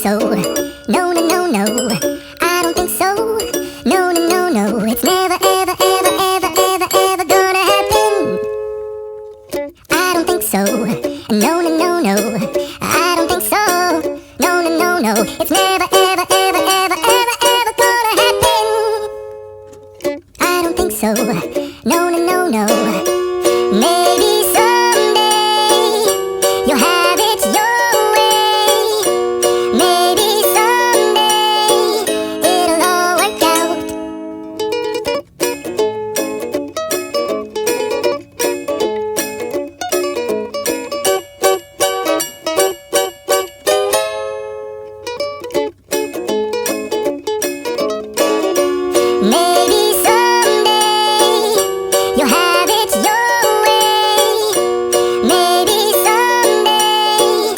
so. No, no, no, no. I don't think so. No, no, no, no. It's never, ever, ever, ever, ever, ever gonna happen. I don't think so. No, no, no, no. I don't think so. No, no, no, no. It's never, ever, ever, ever, ever, ever gonna happen. I don't think so. No, no, no, no. Maybe someday you'll have it your way. Maybe someday it'll all work out. Maybe someday you'll have it your way. Maybe someday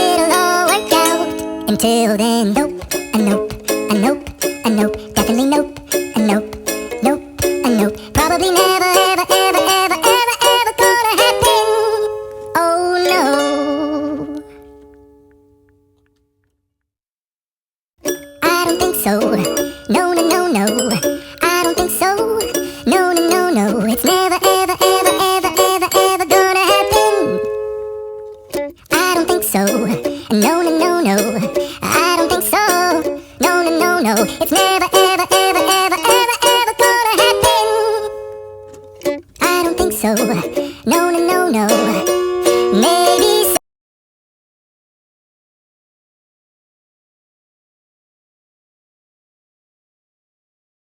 it'll all work out. Until then, nope, a nope, a nope, a nope, definitely nope, a nope, nope, a nope. Probably never, ever, ever, ever, ever, ever gonna happen. Oh no. I don't think so. No, no, no, no. I don't think so. No, no, no, no. It's never, ever, ever, ever, ever, ever gonna happen. I don't think so. No, no, no, no. I don't think so. No, no, no, no. It's never, ever, ever, ever, ever, ever gonna happen. I don't think so. No, no, no, no.